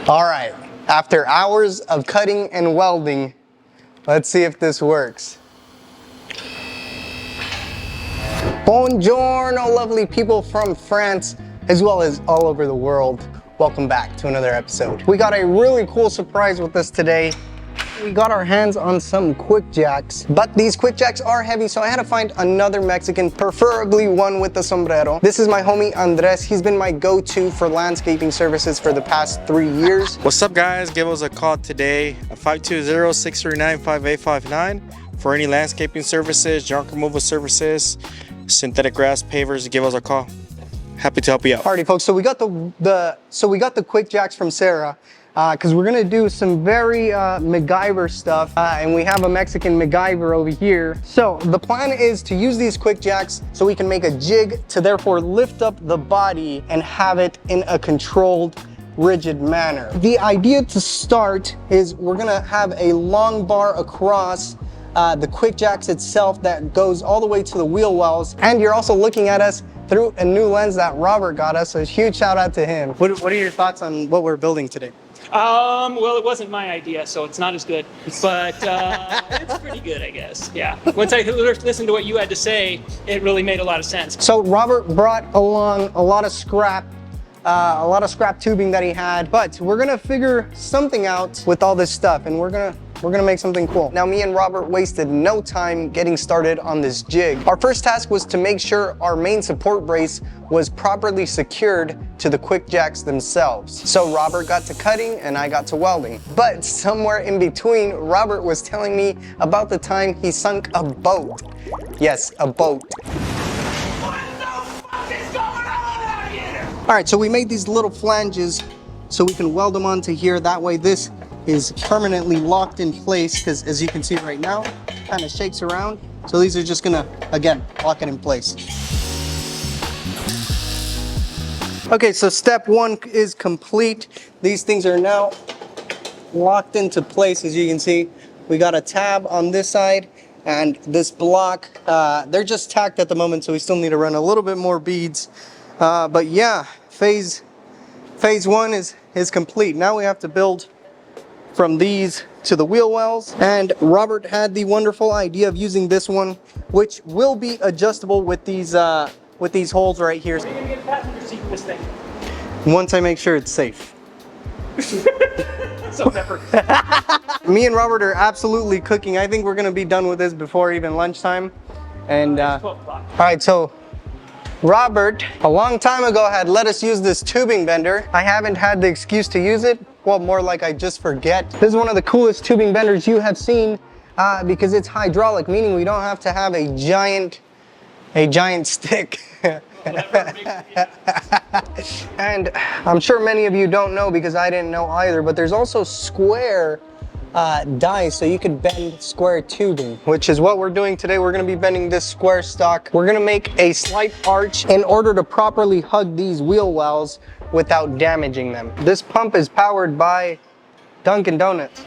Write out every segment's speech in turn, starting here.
All right, after hours of cutting and welding, let's see if this works. Buongiorno, lovely people from France, as well as all over the world. Welcome back to another episode. We got a really cool surprise with us today. We got our hands on some quick jacks, but these quick jacks are heavy, so I had to find another Mexican, preferably one with a sombrero. This is my homie Andres. He's been my go-to for landscaping services for the past 3 years. What's up, guys? Give us a call today at 520-639-5859 for any landscaping services, junk removal services, synthetic grass pavers. Give us a call. Happy to help you out. Alrighty, folks. So we got the quick jacks from Sarah. Because we're gonna do some very MacGyver stuff, and we have a Mexican MacGyver over here. So the plan is to use these quick jacks so we can make a jig to therefore lift up the body and have it in a controlled, rigid manner. The idea to start is we're gonna have a long bar across the quick jacks itself that goes all the way to the wheel wells, and you're also looking at us through a new lens that Robert got us, so a huge shout out to him. What are your thoughts on what we're building today? Well, it wasn't my idea, so it's not as good, but it's pretty good, I guess. Yeah. Once I listened to what you had to say, it really made a lot of sense. So Robert brought along a lot of scrap tubing that he had, but we're gonna figure something out with all this stuff, and we're gonna make something cool. Now, me and Robert wasted no time getting started on this jig. Our first task was to make sure our main support brace was properly secured to the quick jacks themselves. So Robert got to cutting and I got to welding. But somewhere in between, Robert was telling me about the time he sunk a boat. Yes, a boat. What the fuck is going on out here? All right, so we made these little flanges so we can weld them onto here. That way this is permanently locked in place, because as you can see right now, kind of shakes around. So these are just gonna, again, lock it in place. Okay, so step one is complete. These things are now locked into place. As you can see, we got a tab on this side and this block. They're just tacked at the moment, so we still need to run a little bit more beads. But yeah, phase one is complete. Now we have to build from these to the wheel wells, and Robert had the wonderful idea of using this one, which will be adjustable with these holes right here. Are you gonna get a passenger seat in this thing? Once I make sure it's safe. So pepper. Me and Robert are absolutely cooking. I think we're gonna be done with this before even lunchtime. And It's 12 o'clock. all right, so Robert, a long time ago, had let us use this tubing bender. I haven't had the excuse to use it. Well, more like I just forget. This is one of the coolest tubing benders you have seen because it's hydraulic, meaning we don't have to have a giant stick. And I'm sure many of you don't know, because I didn't know either, but there's also square dies, so you could bend square tubing, which is what we're doing today. We're going to be bending this square stock. We're going to make a slight arch in order to properly hug these wheel wells without damaging them. This pump is powered by Dunkin' Donuts.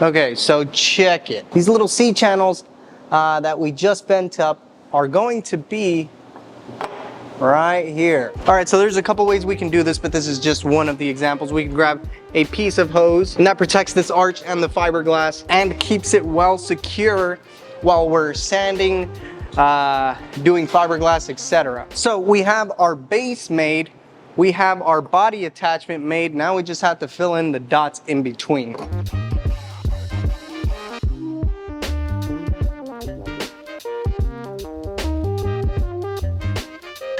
Okay, so check it. These little C channels that we just bent up are going to be right here. All right, so there's a couple ways we can do this, but this is just one of the examples. We can grab a piece of hose, and that protects this arch and the fiberglass and keeps it well secure while we're sanding, doing fiberglass, etc. So we have our base made, we have our body attachment made. Now we just have to fill in the dots in between.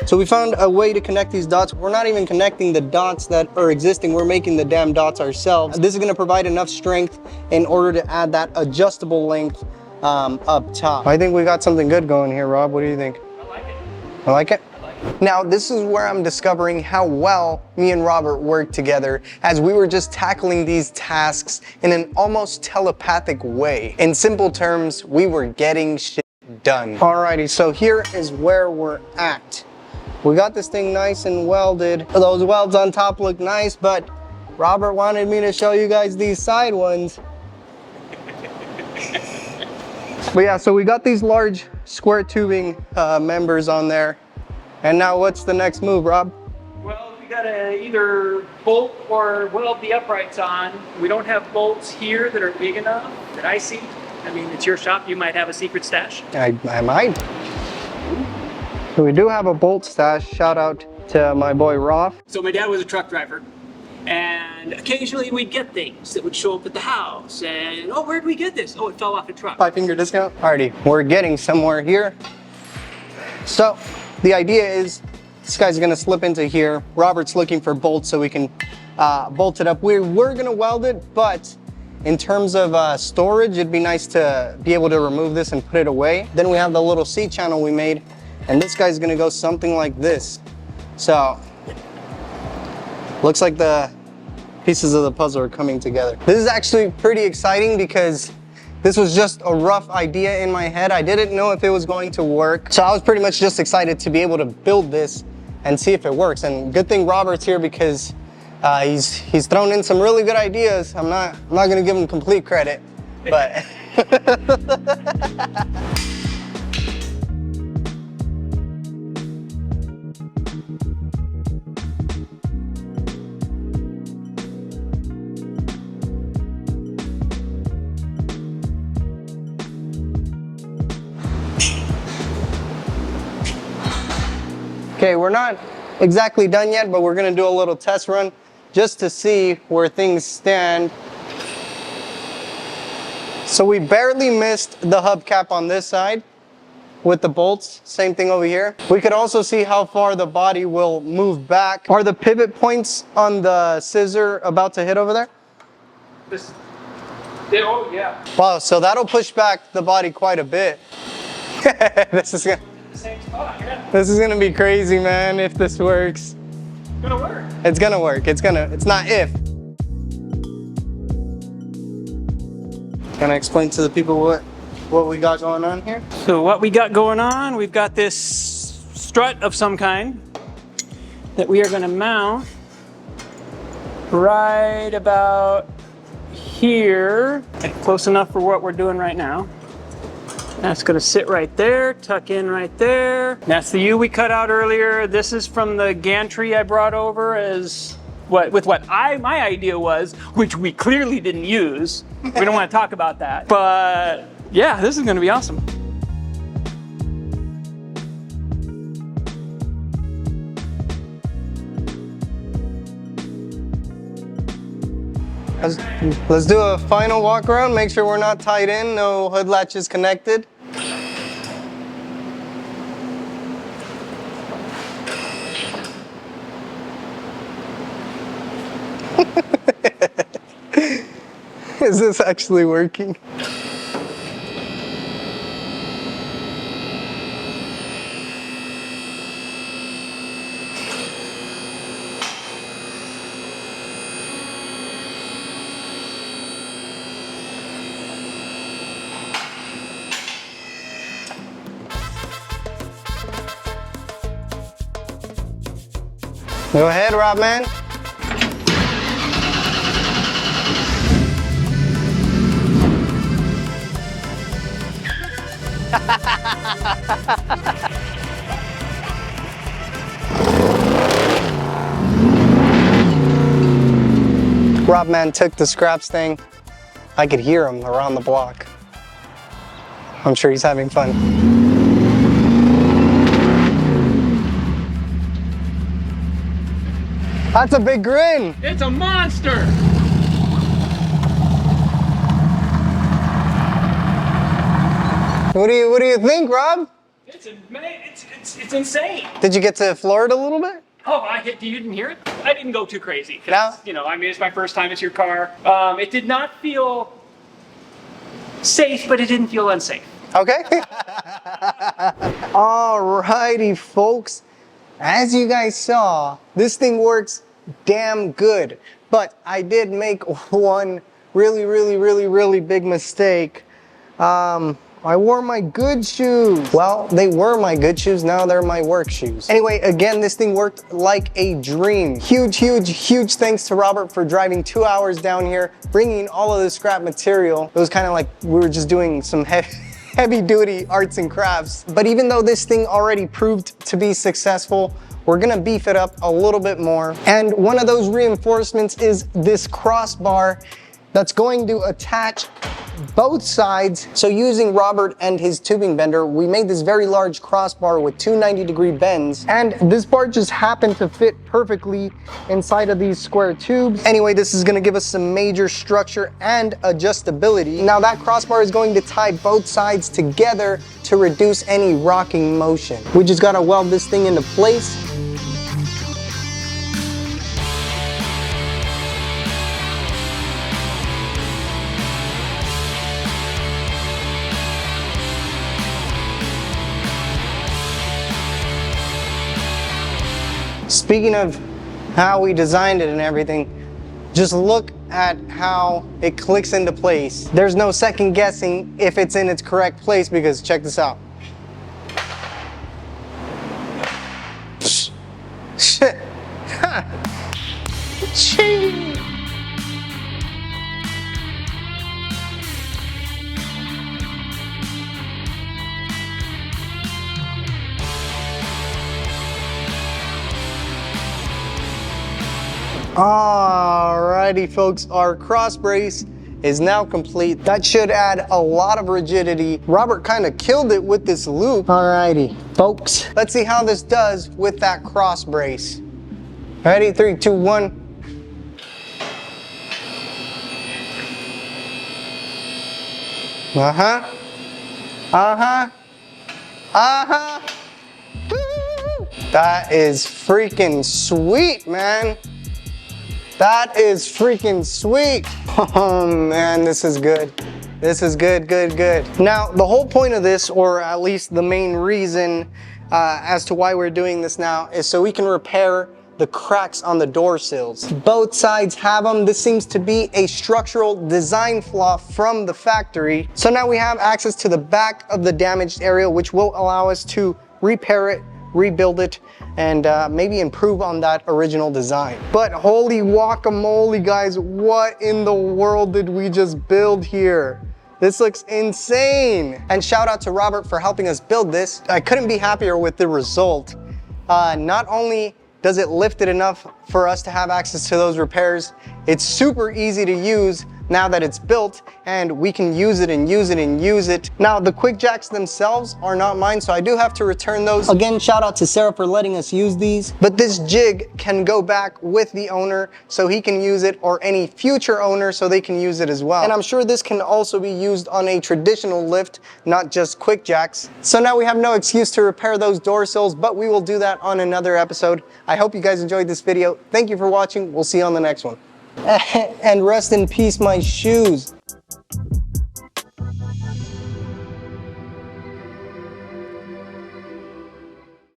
So we found a way to connect these dots. We're not even connecting the dots that are existing. We're making the damn dots ourselves. This is gonna provide enough strength in order to add that adjustable length up top. I think we got something good going here, Rob. What do you think? I like it. I like it? I like it. Now, this is where I'm discovering how well me and Robert work together, as we were just tackling these tasks in an almost telepathic way. In simple terms, we were getting shit done. Alrighty, so here is where we're at. We got this thing nice and welded. Those welds on top look nice, but Robert wanted me to show you guys these side ones. But yeah, so we got these large square tubing members on there. And now what's the next move, Rob? Well, we gotta either bolt or weld the uprights on. We don't have bolts here that are big enough that I see. I mean, it's your shop. You might have a secret stash. I might. So we do have a bolt stash. Shout out to my boy Roth. So my dad was a truck driver. And occasionally we'd get things that would show up at the house. And, oh, where'd we get this? Oh, it fell off a truck. 5-finger discount. Alrighty, we're getting somewhere here. So the idea is this guy's gonna slip into here. Robert's looking for bolts so we can bolt it up. We're gonna weld it, but in terms of storage, it'd be nice to be able to remove this and put it away. Then we have the little C channel we made, and this guy's gonna go something like this. So looks like the pieces of the puzzle are coming together. This is actually pretty exciting because this was just a rough idea in my head. I didn't know if it was going to work. So I was pretty much just excited to be able to build this and see if it works. And good thing Robert's here because he's thrown in some really good ideas. I'm not gonna give him complete credit, but. Okay, we're not exactly done yet, but we're gonna do a little test run just to see where things stand. So we barely missed the hubcap on this side with the bolts, same thing over here. We could also see how far the body will move back. Are the pivot points on the scissor about to hit over there? Oh, yeah. Wow, so that'll push back the body quite a bit. This is gonna... Same spot, yeah. This is gonna be crazy, man, if this works. It's gonna work. It's gonna work. It's not if. Can I explain to the people what we got going on here? So what we got going on, we've got this strut of some kind that we are gonna mount right about here. Close enough for what we're doing right now. That's gonna sit right there, tuck in right there. That's the U we cut out earlier. This is from the gantry I brought over as my idea was, which we clearly didn't use. We don't wanna talk about that. But yeah, this is gonna be awesome. Let's do a final walk around, make sure we're not tied in, no hood latches connected. Is this actually working? Go ahead, Rob, man. Rob, man, took the scraps thing. I could hear him around the block. I'm sure he's having fun. That's a big grin. It's a monster. What do you think, Rob? It's insane. Did you get to floor it a little bit? Oh, you didn't hear it? I didn't go too crazy. No? You know, I mean, it's my first time. It's your car. It did not feel safe, but it didn't feel unsafe. Okay. Alrighty, folks. As you guys saw, this thing works damn good. But I did make one really big mistake. On I wore my good shoes. Well, they were my good shoes, now they're my work shoes. Anyway, again, this thing worked like a dream. Huge, huge, huge thanks to Robert for driving 2 hours down here, bringing all of the scrap material. It was kind of like we were just doing some heavy duty arts and crafts. But even though this thing already proved to be successful, we're gonna beef it up a little bit more. And one of those reinforcements is this crossbar that's going to attach both sides. So using Robert and his tubing bender, we made this very large crossbar with two 90-degree bends. And this bar just happened to fit perfectly inside of these square tubes. Anyway, this is gonna give us some major structure and adjustability. Now that crossbar is going to tie both sides together to reduce any rocking motion. We just gotta weld this thing into place. Speaking of how we designed it and everything, just look at how it clicks into place. There's no second guessing if it's in its correct place, because check this out. Shit. Chee. Alrighty folks, our cross brace is now complete. That should add a lot of rigidity. Robert kind of killed it with this loop. Alrighty folks, let's see how this does with that cross brace. Ready, 3, 2, 1. Uh-huh. Uh-huh. Uh-huh. Woo! That is freaking sweet, man. That is freaking sweet. Oh man, this is good. This is good, good, good. Now, the whole point of this, or at least the main reason as to why we're doing this now, is so we can repair the cracks on the door sills. Both sides have them. This seems to be a structural design flaw from the factory. So now we have access to the back of the damaged area, which will allow us to repair it, rebuild it, and maybe improve on that original design. But holy guacamole, guys, what in the world did we just build here? This looks insane. And shout out to Robert for helping us build this. I couldn't be happier with the result. Not only does it lift it enough for us to have access to those repairs, it's super easy to use now that it's built, and we can use it and use it and use it. Now, the quick jacks themselves are not mine, so I do have to return those. Again, shout out to Sarah for letting us use these. But this jig can go back with the owner so he can use it, or any future owner so they can use it as well. And I'm sure this can also be used on a traditional lift, not just quick jacks. So now we have no excuse to repair those door sills, but we will do that on another episode. I hope you guys enjoyed this video. Thank you for watching. We'll see you on the next one. And rest in peace, my shoes.